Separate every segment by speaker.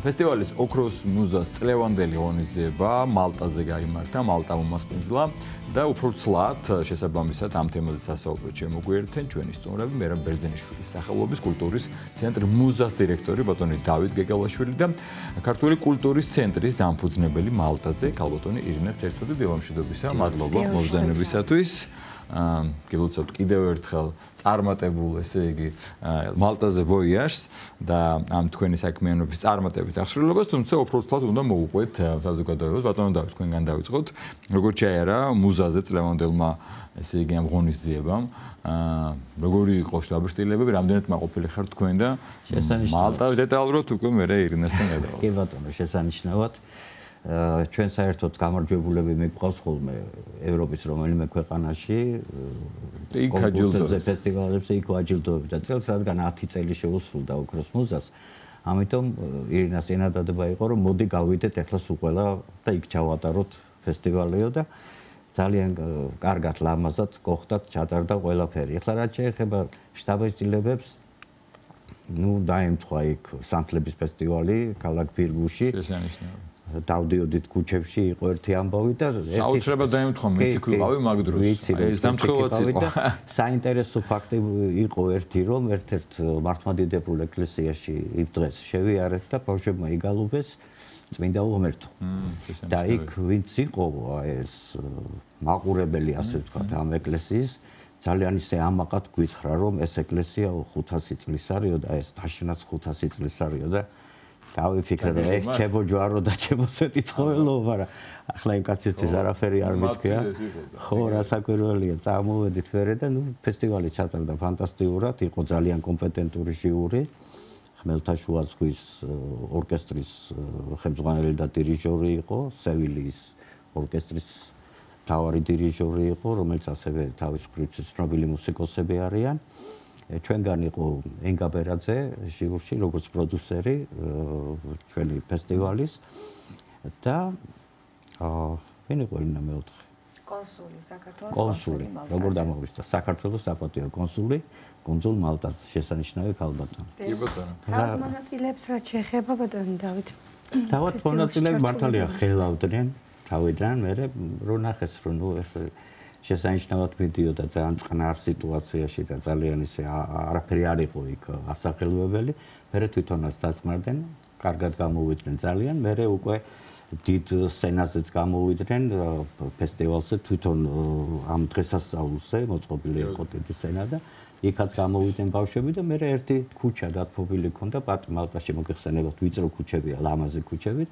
Speaker 1: ფესტივალის ოქროს მუზას წლევანდელი ღონისძიება მალტაზე გაიმართა მალტა მომასპინძლა და უფრო ცლად შესაბამისად ამ თემაზე სასაუბროდ შემოგვიერთდნენ ჩვენი სტუმრები მერაბ ბერძენიშვილის სახელობის კულტურის ცენტრი მუზას დირექტორი ბატონი დავით გეგელაშვილი და ქართული კულტურის ცენტრის დამფუძნებელი მალტაზე ქალბატონი ირინა ცერცვადი დილამშვიდობისა მადლობა მოგზაურობისათვის გილოცავთ კიდევ ერთხელ წარმატებულ ესე იგი მალტაზე ვოიაჟს და ამ თქვენი საქმიანობის წარმატებით აღსრულებას თუმცა უფრო ცლად უნდა მოუყვეთ საზოგადოებას ბატონო დავით თქვენგან დავიწყოთ როგორც შეერა მუზაზე წლევანდებმა ესე იგი ამ ღონისძიებამ როგორი იყო შტაბ-შტილებები რამდენად მაყოფილი ხართ თქვენ და მალტა დეტალურად უკვე მე ირინასთან გადავალ
Speaker 2: კი ბატონო შესანიშნავად ჩვენ საერთოდ გამარჯვებულები მიყავს ხოლმე ევროპის რომელიმე ქვეყანაში კონკურსებზე ფესტივალებზე იქ ვაჯილდოები და წელს რადგან 10 წელი შეუსრულდა ოქროს მუზას ამიტომ ირინას ენადადება იყო რომ მოდი გავიდეთ ახლა სულ ყველა და იქ ჩავატაროთ ფესტივალიო და ძალიან კარგად ლამაზად გოხდათ ჩატარდა ყველაფერი ახლა რაც შეეხება შტაბ-შტილებებს დაემთხვა იქ სანთლების ფესტივალი ქალაქ ფირგუში შესანიშნავი დავდიოდით ქუჩებში იყო ერთი ამბავი და
Speaker 1: საოცრებად დაემთხვა მეც იქ ვიყავი მაგ დროს ეს დამთხევაც იყო
Speaker 2: საინტერესო ფაქტი იყო ერთი რომ ერთ-ერთ მართლმადიდებულ ეკლესიაში იმ დღეს შევიარეთ და ბავშვებმა იგალუბეს წმინდა ღმერთო და იქ ვინც იყო ეს მაყურებელი ასე ვთქვათ ამ ეკლესიის ძალიან ისე ამაყად გვითხრა რომ ეს ეკლესია 500 წლის არისო და ეს დაშენაც 500 წლის არისო და დავიფიქრე რომ ეს ჩემო ჯვარო და ჩემო სეტი ცხოველო მაგრამ ახლა იმ კაცისთვის არაფერი არ მითქია ხო რასაკვირველია წამოვედით ვერე და ფესტივალი ჩატარდა ფანტასტიკურად იყო ძალიან კომპეტენტური ჟიური ხმელთაშუა ზღვის ორკესტრის ხელმძღვანელი და დირიჟორი იყო სევილიის ორკესტრის მთავარი დირიჟორი იყო რომელიც ასევე თავის მხრივ ცნობილი მუსიკოსები არიან ჩვენგან იყო ენგა ბერაძე ჟიურში როგორც პროდიუსერი ჩვენი ფესტივალის და ვინ იყო ირინა მეოთხე
Speaker 3: კონსული საქართველოს
Speaker 2: კონსული როგორ დამოგვისწა საქართველოს საპატიო კონსული კუნძულ მალტაზე შესანიშნავი ქალბატონი
Speaker 1: კი ბატონო
Speaker 3: თავად მონაწილეებს რაც შეეხება ბატონი დავით
Speaker 2: თავად მონაწილეები მართალია ხელავდნენ თავიდან მე რო ნახეს რომ ეს შესანიშნავად მიდიოდა ძალიან წყნარ სიტუაციაში და ძალიან ისე არაფერი არ იყო იქ ასახელვებელი მე თვითონაც დაწყნარდნენ კარგად გამოვიდნენ ძალიან მე უკვე დიდ სცენაზეც გამოვიდნენ ფესტივალზე თვითონ ამ დღესასწაულზე მოწყობილი იყო დიდი სცენა და იქაც გამოვიდნენ ბავშვები და მე ერთი ქუჩა დათმობილი ქონდა მალტაში მოგეხსენებათ ვიწრო ქუჩებია ლამაზი ქუჩები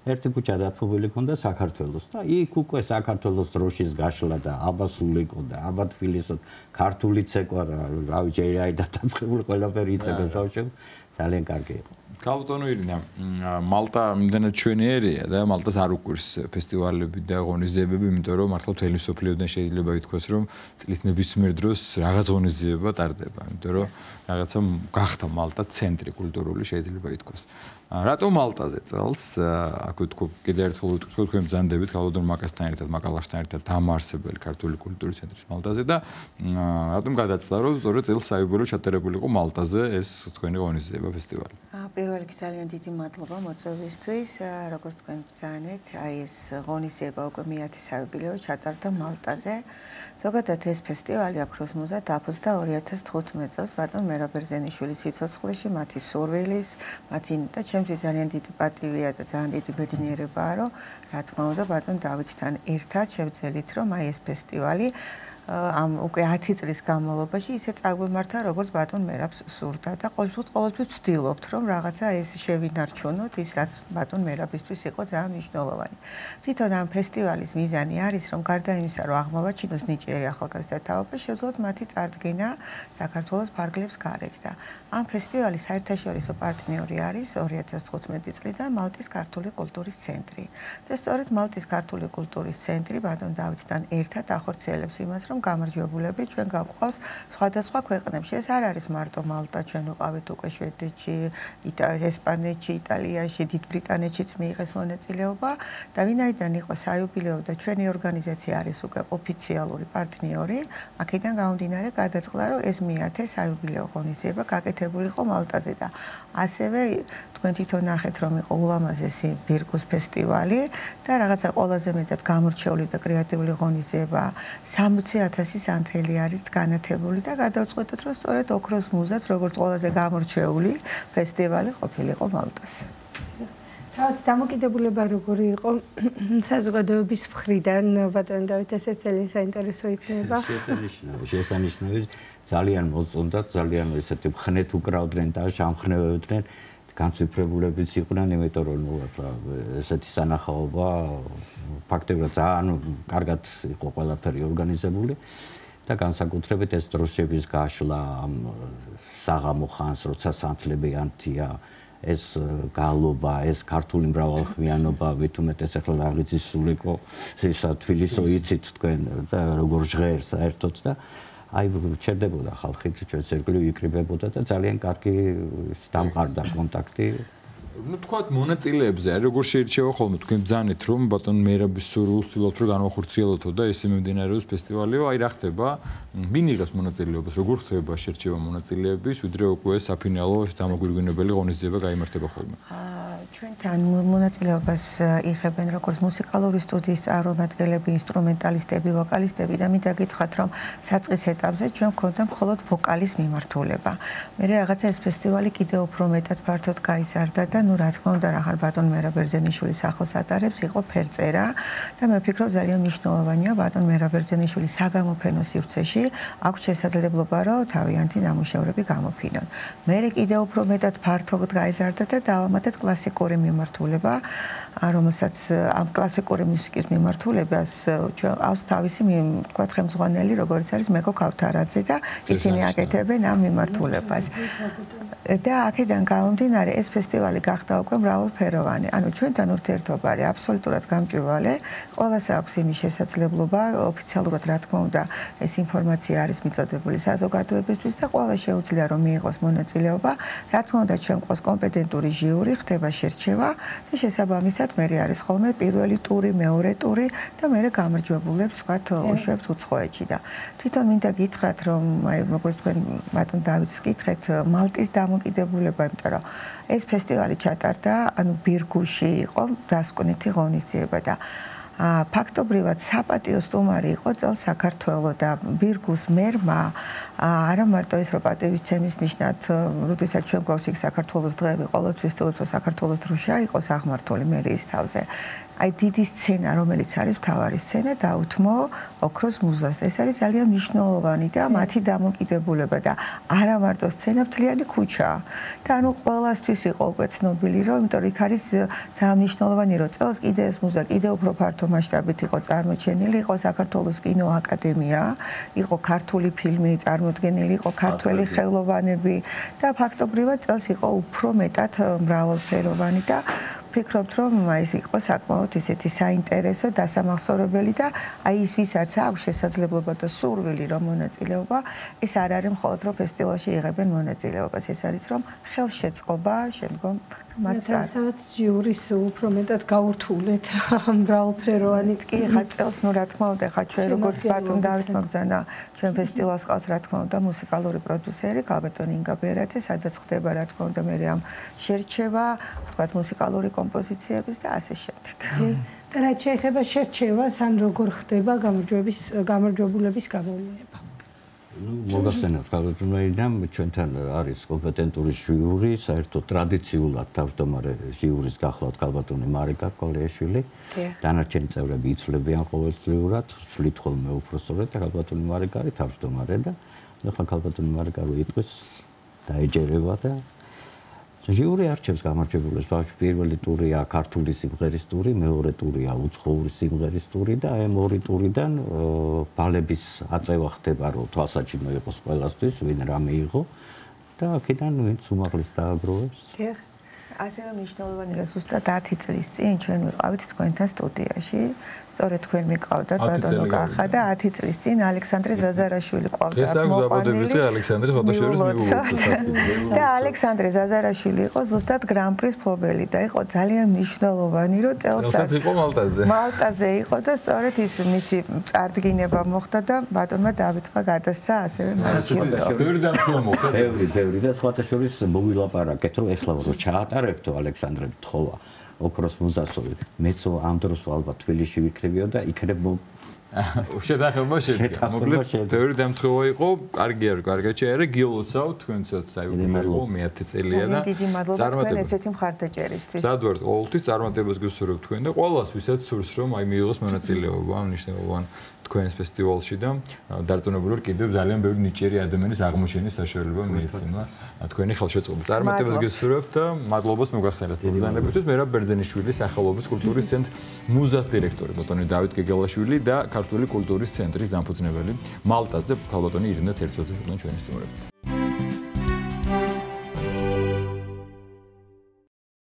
Speaker 2: ერთი ქუჩა დათმობილი ქონდა საქართველოს და იქ უკვე საქართველოს დროშის გაშლა და აბასულიკო და აბათვილისო ქართული ცეკვა და რავი ჯერაი დათანხმებული ყველაფერი იწებენ ბავშვებს ძალიან კარგი იყო
Speaker 1: ქალბატონო ირინა მალტა იმდენად ჩვენიერია და მალტას არ უყვირს ფესტივალები და ღონისძიებები იმიტომ რომ მართლა მთელი სოფლიოდან შეიძლება ითქვას რომ წლის ნებისმიერ დროს რაღაც ღონისძიება ტარდება იმიტომ რომ რაღაცა გახდა მალტა ცენტრი კულტურული შეიძლება ითქვას რატო მალტაზე წელს აქ ვთქვი კიდევ ერთხელ ვთქვი თქვენ ბრძანდებით ქალბატონ მაკასთან ერთად მაკალაშთან ერთად დამაარსებელი ქართული კულტურის ცენტრის მალტაზე და რატომ გადაწდა რომ სწორედ წელს საიუბილეო ჩატარებული იყო მალტაზე ეს თქვენი ღონისძიება ფესტივალი
Speaker 3: პირველ რიგში ძალიან დიდი მადლობა მოწვევისთვის როგორც თქვენ ბრძანეთ აი ეს ღონისძიება უკვე მე-10 საიუბილეო ჩატარდა მალტაზე ზოგადად ეს ფესტივალი ოქროს მუზა დაფუძნდა 2015 წელს ბატონ მერაბ ბერძენიშვილის სიცოცხლეში მათი სურვილის მათი და ჩემთვის ძალიან დიდი პატივია და ძალიან დიდი ბედნიერებაა რომ რა თქმა უნდა ბატონ დავითთან ერთად შევძელით რომ აი ეს ფესტივალი ამ უკვე 10 წლის განმავლობაში ისე წაგვემართა როგორც ბატონ მერაბს სურდა და ყოველთვის ვცდილობთ რომ რაღაცა ეს შევინარჩუნოთ ის რაც ბატონ მერაბისთვის იყო ძალიან მნიშვნელოვანი. თვითონ ამ ფესტივალის მიზანი არის რომ გარდა იმისა რომ აღმოვაჩინოს ნიჭიერი ახალგაზრდა თაობა შევძლოთ მათი წარდგენა საქართველოს ფარგლებს გარეთ და ამ ფესტივალის საერთაშორისო პარტნიორი არის 2015 წლიდან მალტის ქართული კულტურის ცენტრი. და სწორედ მალტის ქართული კულტურის ცენტრი ბატონ დავითთან ერთად ახორციელებს იმას რომ რომ გამარჯვებულები ჩვენ გავყავს სხვადასხვა ქვეყნებში. ეს არ არის მარტო მალტა, ჩვენ ვიყავით უკვე შვედეთში, ესპანეთში, იტალიაში, დიდ ბრიტანეთშიც მიიღეს მონაწილეობა და ვინაიდან იყო საიუბილეო და ჩვენი ორგანიზაცია არის უკვე ოფიციალური პარტნიორი, აქედან გამომდინარე გადაწყდა რომ ეს მეათე საიუბილეო ღონისძიება გაკეთებული იყო მალტაზე და ასევე თქვენ თვითონ ნახეთ რომ იყო ულამაზესი ბირგუს ფესტივალი და რაღაცა ყველაზე მეტად გამორჩეული და კრეატიული ღონისძიება 60,000 ანთელი არის განათებული და გადავწყვეტოთ რომ სწორედ ოქროს მუზაც როგორც ყველაზე გამორჩეული ფესტივალი ყოფილიყო მალტაზე.
Speaker 4: თავად დამოკიდებულება როგორი იყო საზოგადოების მხრიდან ბატონ დავით ესეც ძალიან საინტერესო იქნება.
Speaker 2: შესანიშნავი ძალიან მოწონდათ, ძალიან ესეთი მხნეთ უკრავდნენ და შამხნევებდნენ. განცვიფრებულებიც იყვნენ, იმიტომ რომ ესეთი სანახაობა ფაქტობრივად ძალიან კარგად იყო ყველაფერი ორგანიზებული და განსაკუთრებით ეს დროშების გაშლა საღამო ხანს, როცა სანთლებიანთია, ეს გალობა, ეს ქართული მრავალხმიანობა, მით უმეტეს ახლა აღიცის სულიკო, ისა თბილისო იცით თქვენ და როგორ ჟღერს საერთოდ და აი ჩერდებოდა ხალხი ჩვენ სერგლი ვიკრიბებოდა და ძალიან კარგი დამყარდა კონტაქტი.
Speaker 1: Ну, თქვათ მონაწილეებზე, როგორ შეირჩევა ხოლმე თქვენ ბრძანეთ რომ ბატონ მერაბის სურვილს ვთილოთ რომ განვახორციელოთო და ესე მიმდინარეობს ფესტივალიო, აი რა ხდება? ვინ იღებს მონაწილეობას, როგორ ხდება შერჩევა მონაწილეების, ვიდრე უკვე საფინალო დამოგვირგვინებელი ღონისძიება გაიმართება ხოლმე?
Speaker 3: ჩვენთან მონაწილეობას იღებენ როგორც მუსიკალური სტუდიის წარმომადგენლები, ინსტრუმენტალისტები, ვოკალისტები და მინდა გითხრათ რომ საწყის ეტაპზე ჩვენ გვქონდა მხოლოდ ვოკალის მიმართულება. მე რაღაცა ეს ფესტივალი კიდევ უფრო მეტად ფართოდ გაიზარდა და ну რა თქმა უნდა რახან ბატონ მერაბ ბერძენიშვილის სახელს ატარებს იყო ფერწერა და მე ვფიქრობ ძალიან მნიშვნელოვანია ბატონ მერაბ ბერძენიშვილის საგამოფენო სივრცეში აქვს შესაძლებლობა რომ თავიანთი ნამუშევრები გამოფინონ. მე კიდევ უფრო მეტად ფართოდ გაიზარდა და დავამატეთ კლასიკური მიმართულება, რომელსაც ამ კლასიკური მუსიკის მიმართულებას ჩვენ ყავს თავისი თქვა ხელმძღვანელი, როგორც არის მეკო ქავთარაძე და ისინი აკეთებენ ამ მიმართულებას. და აქედან გამომდინარე ეს ფესტივალი გახდა უკვე მრავალფეროვანი. ანუ ჩვენთან ურთიერთობა არის აბსოლუტურად გამჭვირვალე. ყველას აქვს იმის შესაძლებლობა, ოფიციალურად რა თქმა უნდა, ეს ინფორმაცია არის მიწოდებული საზოგადოებისთვის და ყველა შეუძლია რომ მიიღოს მონაწილეობა. რა თქმა უნდა, ჩვენ ყავს კომპეტენტური ჟიური, ხდება შერჩევა და შესაბამისად მე არის ხოლმე პირველი ტური, მეორე ტური და მე გამარჯვებულებს ვთქვათ უშვებთ უცხოეთში და თვითონ მინდა გითხრათ რომ აი როგორც თქვენ ბატონ დავითს გითხეთ მალტის დამოკიდებულება, იმიტომ რომ ეს ფესტივალი ჩატარდა, ანუ ბირგუში იყო დასკვნითი ღონისძიება და ფაქტობრივად საპატიო სტუმარი იყო წელს საქართველო და ბირგუს მერმა არა მარტო ის რომ პატივისცემის ნიშნად, როდესაც ჩვენ გვაქვს იქ საქართველოს დღეები, ყოველთვის ვთქვით რომ საქართველოს დროშა იყოს აღმართული მერიის თავზე. აი დიდი სცენა, რომელიც არის მთავარი სცენა, დაუთმო ოქროს მუზას. ეს არის ძალიან მნიშვნელოვანი და მათი დამოკიდებულება და არა მარტო სცენა, მთლიანი ქუჩა. და ანუ ყველასთვის იყო უკვე ცნობილი, რომ იმიტომ იქ არის ძალიან მნიშვნელოვანი, რომ წელს კიდე ეს მუზა კიდე უფრო ფართო მასშტაბით იყო წარმოჩენილი, იყო საქართველოს კინოაკადემია, იყო ქართული ფილმი წარმოდგენილი, იყო ქართველი ხელოვანები და ფაქტობრივად წელს იყო უფრო მეტად მრავალფეროვანი და ვფიქრობთ რომ ეს იყო საკმაოდ ისეთი საინტერესო დასამახსოვრებელი და აი ის ვისაც აქვს შესაძლებლობა და სურვილი რომ მონაწილეობა, ეს არ არის მხოლოდ რომ ფესტივალში იღებენ მონაწილეობას, ეს არის რომ ხელშეწყობა შემდგომ
Speaker 4: მათაც ჟიურის უფრო მეტად გაურთულეთ მრავალფეროვანი
Speaker 3: კი ხა წელს ნუ რა თქმა უნდა ხა ჩვენ როგორც ბატონ დავით მოგზანა ჩვენ ფესტივალს ყავს რა თქმა უნდა მუსიკალური პროდიუსერი გალბატონ ინგა ბერაძე, სადაც ხდება რა თქმა უნდა მე ამ შერჩევა, თქვათ მუსიკალური კომპოზიციების და ასე შემდეგ.
Speaker 4: და რაც შეეხება შერჩევას, ან როგორ ხდება გამარჯვებულების გამოვლინება?
Speaker 2: მოგახსენებთ გალბატონიდან ჩვენთან არის კომპეტენტური ჟიური, საერთოდ ტრადიციულად თავმჯდომარე ჟიურის გახლავთ გალბატონი მარიკა კოლიაშვილი. დანარჩენი წევრები იცვლებიან ყოველწლიურად, ვცვლით ხოლმე უფრო სწორედ და გალბატონი მარიკა არის თავმჯდომარე და ახლა გალბატონი მარიკა რო იყვეს დაეჯერება და ჟიური არჩევს გამარჯვებულებს. პირველი ტურია ქართული სიმღერის ტური, მეორე ტურია უცხოური სიმღერის ტური და აი ამ ორი ტურიდან ბალების აწევა ხდება, რომ თვალსაჩინო იყოს ყველასთვის, ვინ რა მიიღო და აქედან ვინც უმაღლეს დააგროვებს.
Speaker 3: ასევე მნიშვნელოვანი რა ზუსტად 10 წლის წინ ჩვენ ვიყავით თქვენთან სტუდიაში. სწორედ თქვენ მიყავდათ ბატონო კახა და 10 წლის წინ ალექსანდრე ზაზარაშვილი ყავდა.
Speaker 1: ეს აქვს დაბადებითი ალექსანდრე ხოდაშვილის მიულოცა.
Speaker 3: და ალექსანდრე ზაზარაშვილი იყო ზუსტად გრან-პრის მფლობელი და იყო ძალიან მნიშვნელოვანი რომ წელსაც
Speaker 1: იყო მალტაზე.
Speaker 3: მალტაზე იყო და სწორედ ის მისი წარდგინება მოხდა და ბატონმა დავითმა გადასცა ასევე მას ჯილდო.
Speaker 1: ბევრი დამხმო მოხდა.
Speaker 2: ბევრი და სხვათა შორის მოვილაპარაკეთ რომ ეხლა რომ ჩაატარებთო ალექსანდრე თხოვა ოქროს მუზასოვი მეც ამ დროს ალბათ თბილისში ვიქრებიო და იქნებ
Speaker 1: შედახება შეგვიძლია. მოკლედ ბევრი დამთხევა იყო, კარგი არ კარგი ჩაერე გიოლოცავ თქვენცაც საიუბილეო მე-10 წელია და
Speaker 3: წარმატებები ესეთი მხარდაჭერისთვის.
Speaker 1: სად ვართ ყოველთვის წარმატებას გესურვებ თქვენ და ყოველას ვისაც სურს რომ აი მიიღოს მონაწილეობა მნიშვნელოვან თქვენს ფესტივალში და დარწმუნებული ვარ კიდევ ძალიან ბევრი ნიჭიერი ადამიანის აღმოჩენის საშუალება მიეცემა თქვენი ხელშეწყობა. წარმატებას გესურვებთ და მადლობას მოგახსენებთ ბრძანებისთვის. მერაბ ბერძენიშვილი სახელობის კულტურის ცენტრ მუზას დირექტორი ბატონი დავით გეგელაშვილი და ქართული კულტურის ცენტრის დამფუძნებელი მალტაზე ქალბატონი ირინა ცერცოძე ჩვენი სტუმრები.